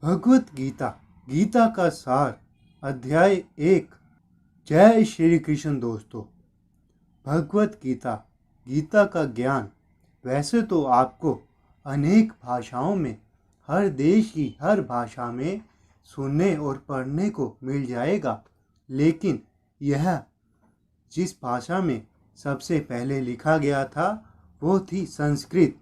भगवत गीता गीता का सार अध्याय 1। जय श्री कृष्ण। दोस्तों, भगवत गीता गीता का ज्ञान वैसे तो आपको अनेक भाषाओं में, हर देश की हर भाषा में सुनने और पढ़ने को मिल जाएगा, लेकिन यह जिस भाषा में सबसे पहले लिखा गया था वो थी संस्कृत।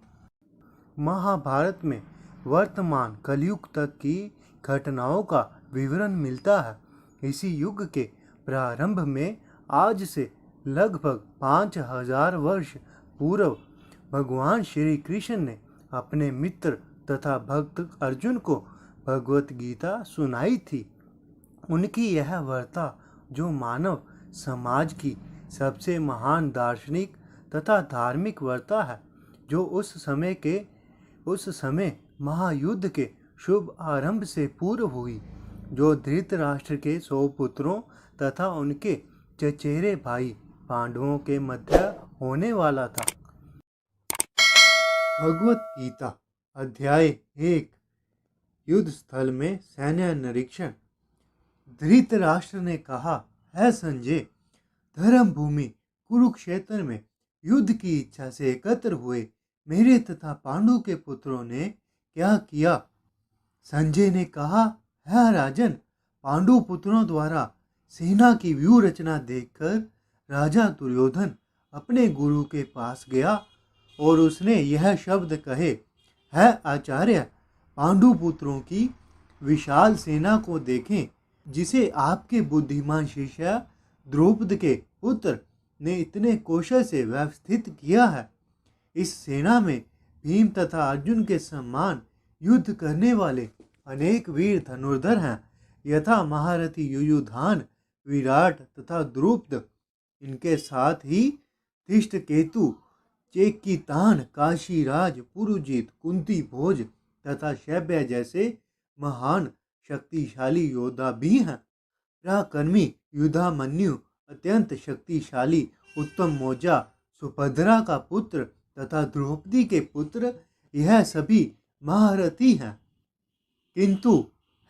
महाभारत में वर्तमान कलयुग तक की घटनाओं का विवरण मिलता है। इसी युग के प्रारंभ में आज से लगभग 5000 वर्ष पूर्व भगवान श्री कृष्ण ने अपने मित्र तथा भक्त अर्जुन को भगवत गीता सुनाई थी। उनकी यह वार्ता जो मानव समाज की सबसे महान दार्शनिक तथा धार्मिक वार्ता है, जो उस समय महायुद्ध के शुभ आरंभ से पूर्व हुई, जो धृतराष्ट्र के 100 पुत्रों तथा उनके चचेरे भाई पांडवों के मध्य होने वाला था। भगवत गीता अध्याय 1। युद्ध स्थल में सैन्य निरीक्षण। धृतराष्ट्र ने कहा, है संजय, धर्म भूमि कुरुक्षेत्र में युद्ध की इच्छा से एकत्र हुए मेरे तथा पांडु के पुत्रों ने क्या किया? संजय ने कहा, है राजन, पांडु पुत्रों द्वारा सेना की व्यूह रचना देखकर राजा दुर्योधन अपने गुरु के पास गया और उसने यह शब्द कहे, है आचार्य, पांडु पुत्रों की विशाल सेना को देखें, जिसे आपके बुद्धिमान शिष्य द्रौपद के पुत्र ने इतने कौशल से व्यवस्थित किया है। इस सेना में भीम तथा अर्जुन के समान युद्ध करने वाले अनेक वीर धनुर्धर हैं, यथा महारथी युयुधान, विराट तथा द्रुपद। इनके साथ ही धृष्टकेतु, चेकितान, काशीराज, पुरुजित, कुंती भोज तथा शैब्य जैसे महान शक्तिशाली योद्धा भी हैं। पराक्रमी युधामन्यु, अत्यंत शक्तिशाली उत्तम मौजा, सुभद्रा का पुत्र तथा द्रौपदी के पुत्र, यह सभी महारथी हैं। किंतु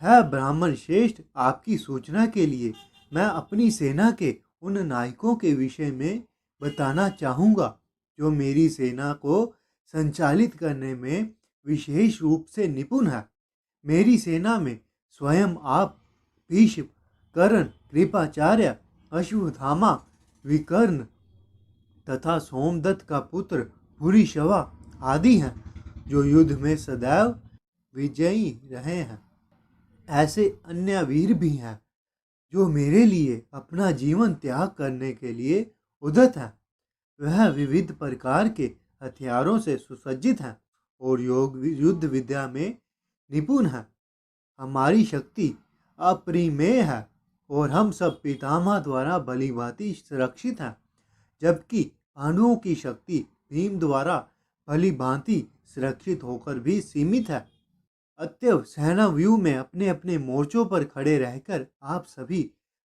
है ब्राह्मण श्रेष्ठ, आपकी सूचना के लिए मैं अपनी सेना के उन नायकों के विषय में बताना चाहूँगा जो मेरी सेना को संचालित करने में विशेष रूप से निपुण है। मेरी सेना में स्वयं आप, भीष्म, कर्ण, कृपाचार्य, अश्वत्थामा, विकर्ण तथा सोमदत्त का पुत्र भूरिश्रवा आदि हैं, जो युद्ध में सदैव विजयी रहे हैं। ऐसे अन्य वीर भी हैं जो मेरे लिए अपना जीवन त्याग करने के लिए उद्यत हैं। वह विविध प्रकार के हथियारों से सुसज्जित हैं और युद्ध विद्या में निपुण हैं। हमारी शक्ति अपरिमेय है और हम सब पितामह द्वारा भलीभांति सुरक्षित हैं, जबकि पांडवों की शक्ति भीम द्वारा भलीभांति सुरक्षित होकर भी सीमित है। अतएव सेना व्यूह में अपने अपने मोर्चों पर खड़े रहकर आप सभी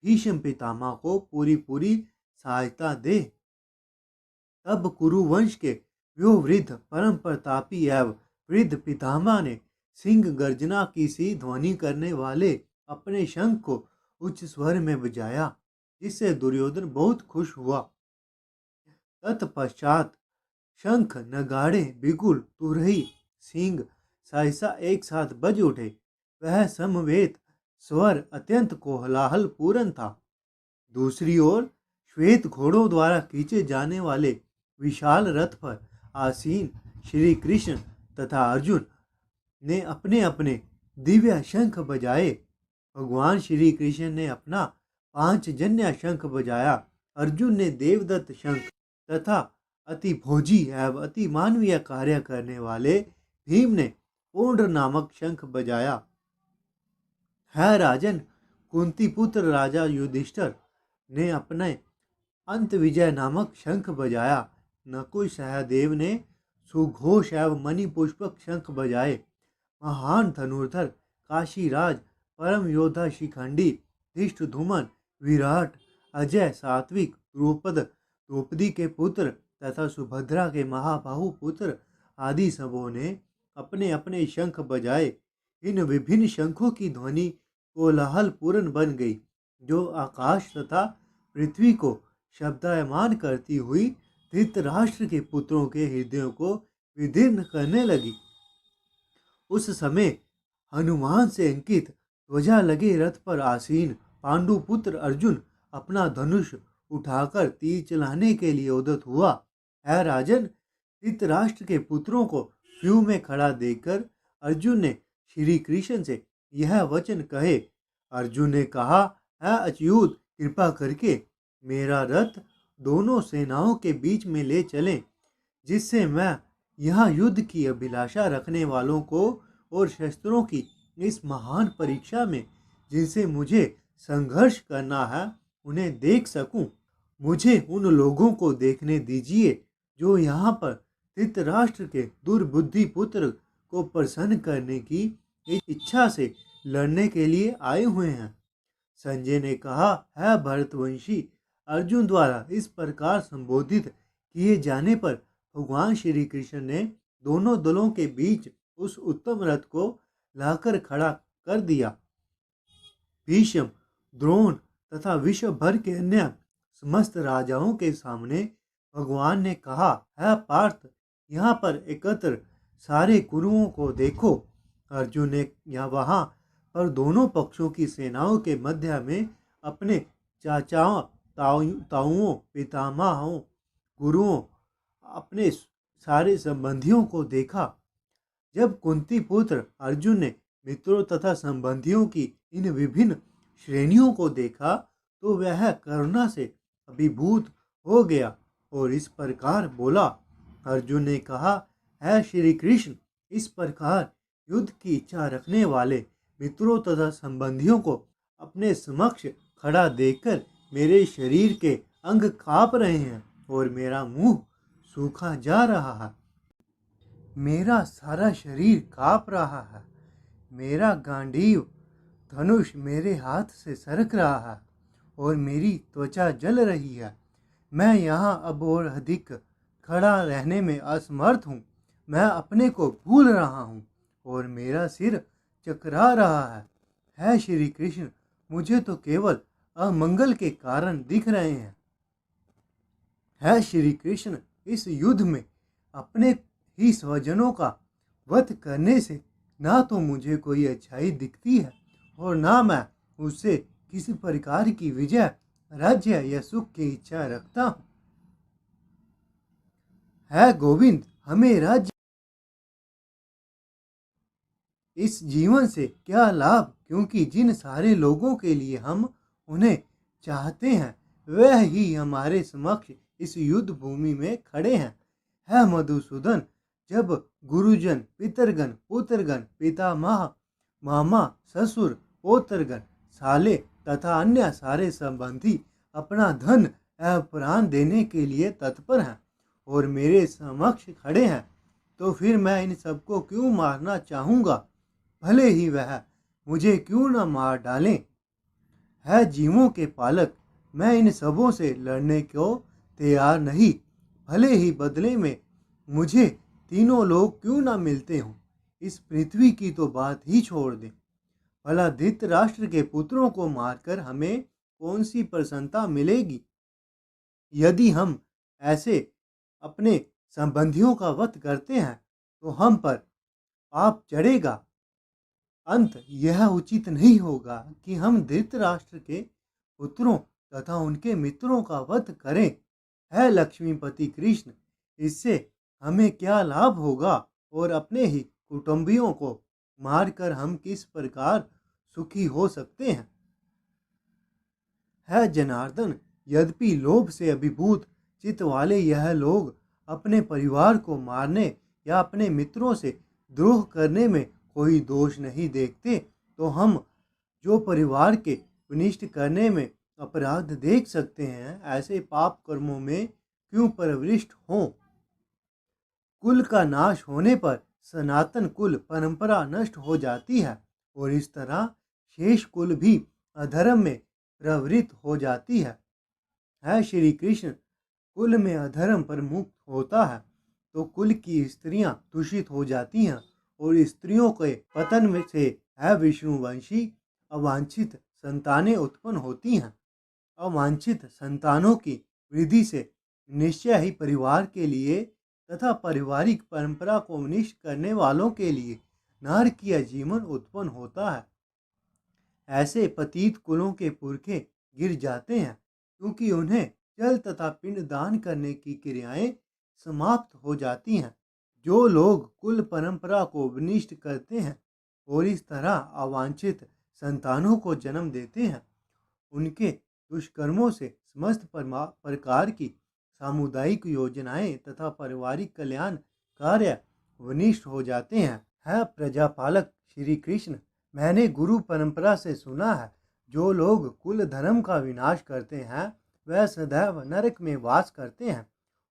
भीष्म पितामह को पूरी सहायता दे। तब कुरुवंश के व्यूहवृद्ध परम प्रतापी एवं वृद्ध पितामह ने सिंह गर्जना की सी ध्वनि करने वाले अपने शंख को उच्च स्वर में बजाया, जिससे दुर्योधन बहुत खुश हुआ। तत्पश्चात शंख, नगाड़े, बिगुल, तुरही, सींग सहसा एक साथ बज उठे। वह समवेत स्वर अत्यंत कोलाहल पूर्ण था। दूसरी ओर श्वेत घोड़ों द्वारा खींचे जाने वाले विशाल रथ पर आसीन श्री कृष्ण तथा अर्जुन ने अपने अपने दिव्य शंख बजाए। भगवान श्री कृष्ण ने अपना पांचजन्य शंख बजाया, अर्जुन ने देवदत्त शंख तथा अति भोजी एवं अति मानवीय कार्य करने वाले भीम ने पूर्ण नामक शंख बजाया। है राजन, कुंती पुत्र राजा युधिष्ठिर ने अपने अंत विजय नामक शंख बजाया। नकुल सहदेव ने सुघोष एवं मणिपुष्पक शंख बजाए। महान धनुर्धर काशीराज, परम योद्धा शिखंडी, धृष्टद्युम्न, विराट, अजय, सात्विक, द्रौपदी के पुत्र तथा सुभद्रा के महाबाहु पुत्र आदि सबों ने अपने अपने शंख बजाए। इन विभिन्न शंखों की ध्वनि कोलाहल पूर्ण बन गई, जो आकाश तथा पृथ्वी को शब्दायमान करती हुई धृतराष्ट्र के पुत्रों के हृदयों को विदीर्ण करने लगी। उस समय हनुमान से अंकित ध्वजा लगे रथ पर आसीन पांडु पुत्र अर्जुन अपना धनुष उठाकर तीर चलाने के लिए उद्यत हुआ। है राजन, धृतराष्ट्र के पुत्रों को व्यूह में खड़ा देखकर अर्जुन ने श्री कृष्ण से यह वचन कहे। अर्जुन ने कहा, है अच्युत, कृपा करके मेरा रथ दोनों सेनाओं के बीच में ले चलें, जिससे मैं यहाँ युद्ध की अभिलाषा रखने वालों को और शस्त्रों की इस महान परीक्षा में जिनसे मुझे संघर्ष करना है उन्हें देख सकूं। मुझे उन लोगों को देखने दीजिए जो यहाँ पर धृतराष्ट्र के दुर्बुद्धि पुत्र को प्रसन्न करने की इच्छा से लड़ने के लिए आए हुए हैं। संजय ने कहा, है भरतवंशी, अर्जुन द्वारा इस प्रकार संबोधित किए जाने पर भगवान श्री कृष्ण ने दोनों दलों के बीच उस उत्तम रथ को लाकर खड़ा कर दिया। भीष्म, द्रोण तथा विश्व भर के अन्य समस्त राजाओं के सामने भगवान ने कहा, है पार्थ, यहाँ पर एकत्र सारे कुरुओं को देखो। अर्जुन ने यहाँ वहाँ पर दोनों पक्षों की सेनाओं के मध्य में अपने चाचाओं, ताऊओं, पितामहों, गुरुओं, अपने सारे संबंधियों को देखा। जब कुंती पुत्र अर्जुन ने मित्रों तथा संबंधियों की इन विभिन्न श्रेणियों को देखा तो वह करुणा से अभिभूत हो गया और इस प्रकार बोला। अर्जुन ने कहा, है श्री कृष्ण, इस प्रकार युद्ध की इच्छा रखने वाले मित्रों तथा संबंधियों को अपने समक्ष खड़ा देखकर मेरे शरीर के अंग कांप रहे हैं और मेरा मुंह सूखा जा रहा है। मेरा सारा शरीर कांप रहा है। मेरा गांडीव धनुष मेरे हाथ से सरक रहा है और मेरी त्वचा जल रही है। मैं यहाँ अब और अधिक खड़ा रहने में असमर्थ हूँ। मैं अपने को भूल रहा हूँ और मेरा सिर चकरा रहा है। है श्री कृष्ण, मुझे तो केवल अमंगल के कारण दिख रहे हैं। है श्री कृष्ण, इस युद्ध में अपने ही स्वजनों का वध करने से ना तो मुझे कोई अच्छाई दिखती है और ना मैं उससे किसी प्रकार की विजय, राज्य या सुख की इच्छा रखता हूँ। है गोविंद, हमें राज्य इस जीवन से क्या लाभ, क्योंकि जिन सारे लोगों के लिए हम उन्हें चाहते हैं वह ही हमारे समक्ष इस युद्ध भूमि में खड़े हैं। है मधुसूदन, जब गुरुजन, पितरगण, पुत्रगण, पितामह, मामा, ससुर, पोत्रगण, साले तथा अन्य सारे संबंधी अपना धन एवं प्राण देने के लिए तत्पर हैं और मेरे समक्ष खड़े हैं, तो फिर मैं इन सबको क्यों मारना चाहूँगा, भले ही वह मुझे क्यों न मार डालें। है जीवों के पालक, मैं इन सबों से लड़ने को तैयार नहीं, भले ही बदले में मुझे तीनों लोग क्यों ना मिलते हों। इस पृथ्वी की तो बात ही छोड़ दें। भला धृतराष्ट्र के पुत्रों को मारकर हमें कौन सी प्रसन्नता मिलेगी। यदि हम ऐसे अपने संबंधियों का वध करते हैं तो हम पर पाप चढ़ेगा। अंत यह उचित नहीं होगा कि हम धृतराष्ट्र के पुत्रों तथा उनके मित्रों का वध करें। है लक्ष्मीपति कृष्ण, इससे हमें क्या लाभ होगा और अपने ही कुटुंबियों को मारकर हम किस प्रकार सुखी हो सकते हैं। है जनार्दन, यद्यपि लोभ से अभिभूत चित्त वाले यह लोग अपने परिवार को मारने या अपने मित्रों से द्रोह करने में कोई दोष नहीं देखते, तो हम जो परिवार के विनिष्ट करने में अपराध देख सकते हैं, ऐसे पाप कर्मों में क्यों प्रविष्ट हों। कुल का नाश होने पर सनातन कुल परंपरा नष्ट हो जाती है और इस तरह शेष कुल भी अधर्म में प्रवृत्त हो जाती है श्री कृष्ण, कुल में अधर्म पर मुक्त होता है तो कुल की स्त्रियां दूषित हो जाती हैं और स्त्रियों के पतन में से अविष्णुवंशी अवांछित संतानें उत्पन्न होती हैं। अवांछित संतानों की वृद्धि से निश्चय ही परिवार के लिए तथा पारिवारिक परंपरा को निष्ठ करने वालों के लिए नरक का जीवन उत्पन्न होता है। ऐसे पतित कुलों के पुरखे गिर जाते हैं, क्योंकि उन्हें जल तथा पिंड दान करने की क्रियाएं समाप्त हो जाती हैं। जो लोग कुल परंपरा को विनिष्ट करते हैं और इस तरह अवांछित संतानों को जन्म देते हैं, उनके दुष्कर्मों से समस्त प्रकार की सामुदायिक योजनाएं तथा पारिवारिक कल्याण कार्य विनिष्ट हो जाते हैं। है प्रजापालक श्री कृष्ण, मैंने गुरु परंपरा से सुना है, जो लोग कुल धर्म का विनाश करते हैं वह सदैव नरक में वास करते हैं।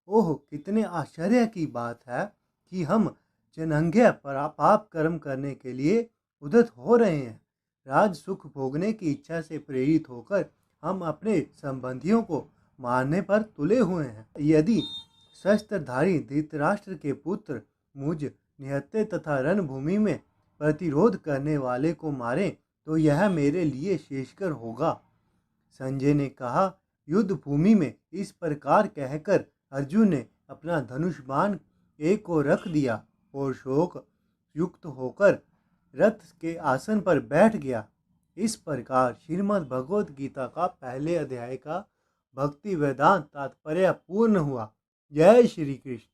ओह, कितने आश्चर्य की बात है कि हम जन्मज्ञ पाप कर्म करने के लिए उद्यत हो रहे हैं। राज सुख भोगने की इच्छा से प्रेरित होकर हम अपने संबंधियों को मारने पर तुले हुए हैं। यदि शस्त्रधारी धृतराष्ट्र के पुत्र मुझ निहत्थे तथा रणभूमि में प्रतिरोध करने वाले को मारे तो यह मेरे लिए शेषकर होगा। संजय ने कहा। युद्ध भूमि में इस प्रकार कहकर अर्जुन ने अपना धनुष बाण एक को रख दिया और शोक युक्त होकर रथ के आसन पर बैठ गया। इस प्रकार श्रीमद् भगवद गीता का पहले अध्याय का भक्ति वेदांत तात्पर्य पूर्ण हुआ। जय श्री कृष्ण।